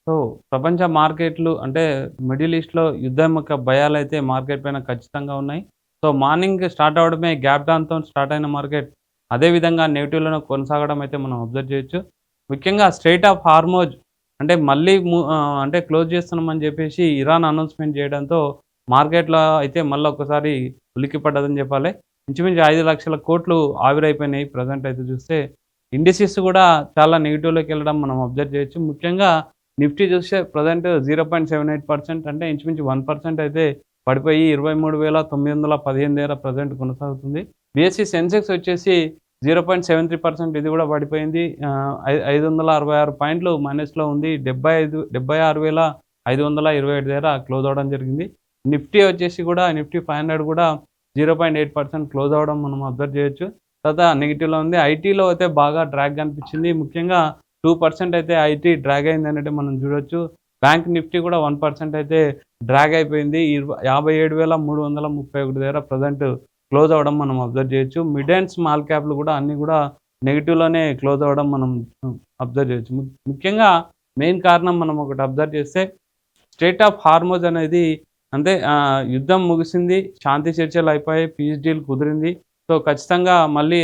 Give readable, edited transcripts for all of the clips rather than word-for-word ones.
So, ప్రపంచ మార్కెట్‌లు అంటే మిడిల్ ఈస్ట్‌లో యుద్ధం యొక్క భయాలైతే మార్కెట్ పైన ఖచ్చితంగా ఉన్నాయి. సో, మార్నింగ్ స్టార్ట్ అవ్వడమే గ్యాప్ డౌన్‌తో స్టార్ట్ అయిన మార్కెట్ అదే విధంగా నెగెటివ్‌లోనే కొనసాగడం అయితే మనం అబ్జర్వ్ చేయొచ్చు. ముఖ్యంగా స్ట్రెయిట్ ఆఫ్ హార్మోజ్ అంటే మళ్ళీ అంటే క్లోజ్ చేస్తున్నామని చెప్పేసి ఇరాన్ అనౌన్స్‌మెంట్ చేయడంతో మార్కెట్‌లో అయితే మళ్ళీ ఒక్కసారి ఉలిక్కిపడ్డదని చెప్పాలి. ఇంచుమించు 5,00,000 కోట్లు ఆవిరైపోయినాయి ప్రెజెంట్ అయితే చూస్తే. ఇండిసెస్ కూడా చాలా నెగెటివ్‌లోకెళ్ళడం మనం అబ్జర్వ్ చేయొచ్చు. ముఖ్యంగా నిఫ్టీ చూస్తే ప్రెజెంట్ 0.78% అంటే ఇంచుమించు 1% అయితే పడిపోయి 23,915 దగ్గర ప్రెజెంట్ కొనసాగుతుంది. బీఎస్‌సీ సెన్సెక్స్ వచ్చేసి 0.73% ఇది కూడా పడిపోయింది. 566 పాయింట్లు మైనస్‌లో ఉంది. 76,527 దగ్గర క్లోజ్ అవ్వడం జరిగింది. నిఫ్టీ వచ్చేసి కూడా నిఫ్టీ 500 కూడా 0.8% క్లోజ్ అవ్వడం మనం అబ్జర్వ్ చేయొచ్చు. తర్వాత నెగెటివ్‌లో ఉంది. ఐటీలో అయితే బాగా డ్రాగ్ కనిపించింది. ముఖ్యంగా 2% అయితే ఐటీ డ్రాగ్ అయిందనేది మనం చూడొచ్చు. బ్యాంక్ నిఫ్టీ కూడా 1% అయితే డ్రాగ్ అయిపోయింది. 57,331 దగ్గర ప్రెజెంట్ క్లోజ్ అవ్వడం మనం అబ్జర్వ్ చేయొచ్చు. మిడ్ అండ్ స్మాల్ క్యాప్‌లు కూడా అన్నీ కూడా నెగెటివ్‌లోనే క్లోజ్ అవ్వడం మనం అబ్జర్వ్ చేయొచ్చు. ముఖ్యంగా మెయిన్ కారణం మనం ఒకటి అబ్జర్వ్ చేస్తే స్ట్రెయిట్ ఆఫ్ హార్మోజ్ అనేది అంటే యుద్ధం ముగిసింది. శాంతి చర్చలు అయిపోయాయి. పీస్ డీల్ కుదిరింది. సో, ఖచ్చితంగా మళ్ళీ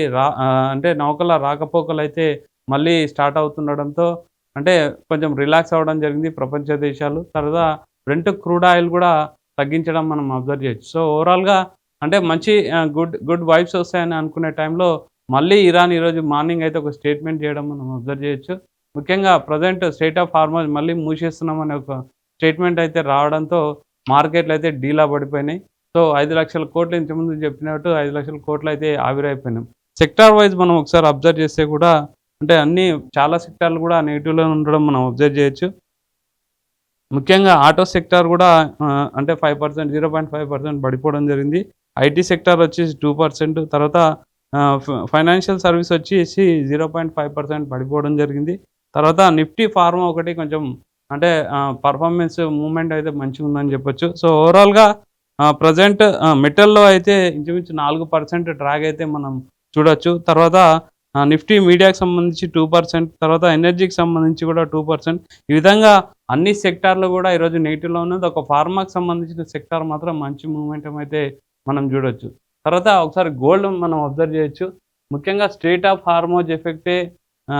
అంటే నౌకల రాకపోకలైతే మళ్ళీ స్టార్ట్ అవుతుండడంతో అంటే కొంచెం రిలాక్స్ అవ్వడం జరిగింది ప్రపంచ దేశాలు. తర్వాత బ్రెంట్ క్రూడ్ ఆయిల్ కూడా తగ్గించడం మనం అబ్జర్వ్ చేయొచ్చు. సో, ఓవరాల్‌గా అంటే మంచి గుడ్ వైబ్స్ వస్తాయని అనుకునే టైంలో మళ్ళీ ఇరాన్ ఈరోజు మార్నింగ్ అయితే ఒక స్టేట్మెంట్ చేయడం మనం అబ్జర్వ్ చేయొచ్చు. ముఖ్యంగా ప్రెజెంట్ స్ట్రెయిట్ ఆఫ్ హార్మోజ్ మళ్ళీ మూసేస్తున్నామనే ఒక స్టేట్మెంట్ అయితే రావడంతో మార్కెట్‌లు అయితే డీలా పడిపోయినాయి. సో, 5,00,000 కోట్లు ఇంతకుముందు చెప్పినట్టు 5,00,000 కోట్లు అయితే ఆవిరైపోయినాయి. సెక్టార్ వైస్ మనం ఒకసారి అబ్జర్వ్ చేస్తే కూడా అంటే అన్నీ చాలా సెక్టార్‌లు కూడా నెగెటివ్‌లో ఉండడం మనం అబ్జర్వ్ చేయొచ్చు. ముఖ్యంగా ఆటో సెక్టార్ కూడా అంటే 5% 0.5% పడిపోవడం జరిగింది. ఐటీ సెక్టార్ వచ్చేసి 2% తర్వాత ఫైనాన్షియల్ సర్వీస్ వచ్చేసి 0.5% పడిపోవడం జరిగింది. తర్వాత నిఫ్టీ ఫార్మా ఒకటి కొంచెం అంటే పర్ఫార్మెన్స్ మూవ్‌మెంట్ అయితే మంచిగుందని చెప్పొచ్చు. సో, ఓవరాల్‌గా ప్రెజెంట్ మెటల్‌లో అయితే ఇంచుమించు 4% డ్రాగ్ అయితే మనం చూడొచ్చు. తర్వాత నిఫ్టీ మీడియాకి సంబంధించి 2% తర్వాత ఎనర్జీకి సంబంధించి కూడా 2% ఈ విధంగా అన్ని సెక్టార్‌లు కూడా ఈరోజు నెగెటివ్‌లో ఉన్నది. ఒక ఫార్మాకి సంబంధించిన సెక్టార్ మాత్రం మంచి మూవ్‌మెంటం అయితే మనం చూడొచ్చు. తర్వాత ఒకసారి గోల్డ్ మనం అబ్జర్వ్ చేయొచ్చు. ముఖ్యంగా స్ట్రెయిట్ ఆఫ్ హార్మోజ్ ఎఫెక్టే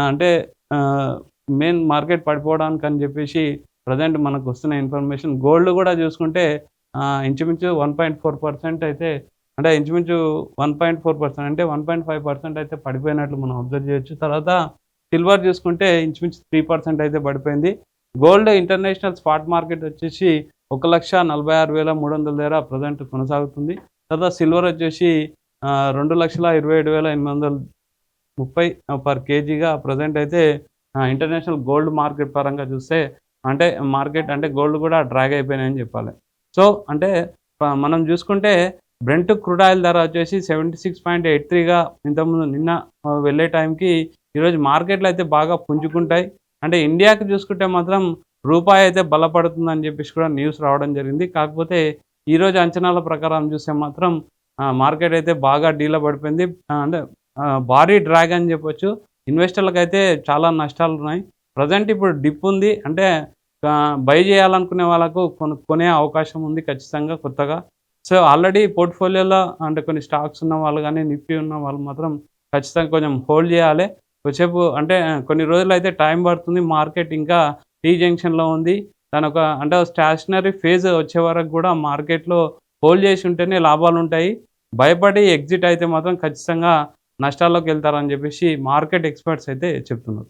అంటే ఆహ్, మెయిన్ మార్కెట్ పడిపోవడానికి అని చెప్పేసి ప్రెజెంట్ మనకు వస్తున్న ఇన్ఫర్మేషన్. గోల్డ్ కూడా చూసుకుంటే ఇంచుమించు 1.4% అయితే అంటే ఇంచుమించు 1.4% అంటే 1.5% అయితే పడిపోయినట్లు మనం అబ్జర్వ్ చేయొచ్చు. తర్వాత సిల్వర్ చూసుకుంటే ఇంచుమించు 3% అయితే పడిపోయింది. గోల్డ్ ఇంటర్నేషనల్ స్పాట్ మార్కెట్ వచ్చేసి 1,46,300 దగ్గర ప్రెజెంట్ కొనసాగుతుంది. తర్వాత సిల్వర్ వచ్చేసి 2,27,830 పర్ కేజీగా ప్రెజెంట్ అయితే ఇంటర్నేషనల్ గోల్డ్ మార్కెట్ పరంగా చూస్తే అంటే మార్కెట్ అంటే గోల్డ్ కూడా డ్రాగ్ అయిపోయినాయని చెప్పాలి. సో, అంటే మనం చూసుకుంటే బ్రెంట్ క్రూడ్ ఆయిల్ ధర వచ్చేసి 76.83గా ఇంతకుముందు నిన్న వెళ్ళే టైంకి ఈరోజు మార్కెట్‌లో అయితే బాగా పుంజుకుంటాయి. అంటే ఇండియాకి చూసుకుంటే మాత్రం రూపాయి అయితే బలపడుతుందని చెప్పేసి కూడా న్యూస్ రావడం జరిగింది. కాకపోతే ఈరోజు అంచనాల ప్రకారం చూస్తే మాత్రం మార్కెట్ అయితే బాగా డీలా పడిపోయింది. అంటే భారీ డ్రాగ్ అని చెప్పొచ్చు. ఇన్వెస్టర్లకైతే చాలా నష్టాలున్నాయి. ప్రెజెంట్ ఇప్పుడు డిప్ ఉంది. అంటే బై చేయాలనుకునే వాళ్ళకు కొనే అవకాశం ఉంది ఖచ్చితంగా కొత్తగా. సో, ఆల్రెడీ పోర్ట్‌ఫోలియోలో అంటే కొన్ని స్టాక్స్ ఉన్న వాళ్ళు గానీ, నిఫ్టీ ఉన్న వాళ్ళు మాత్రం ఖచ్చితంగా కొంచెం హోల్డ్ చేయాలి. కొద్దిసేపు అంటే కొన్ని రోజులైతే టైం పడుతుంది. మార్కెట్ ఇంకా టీ జంక్షన్‌లో ఉంది. దానొక అంటే స్టాషనరీ ఫేజ్ వచ్చే వరకు కూడా మార్కెట్‌లో హోల్డ్ చేసి ఉంటేనే లాభాలుంటాయి. భయపడి ఎగ్జిట్ అయితే మాత్రం ఖచ్చితంగా నష్టాల్లోకెళ్తారని చెప్పేసి మార్కెట్ ఎక్స్‌పర్ట్స్ అయితే చెప్తున్నారు.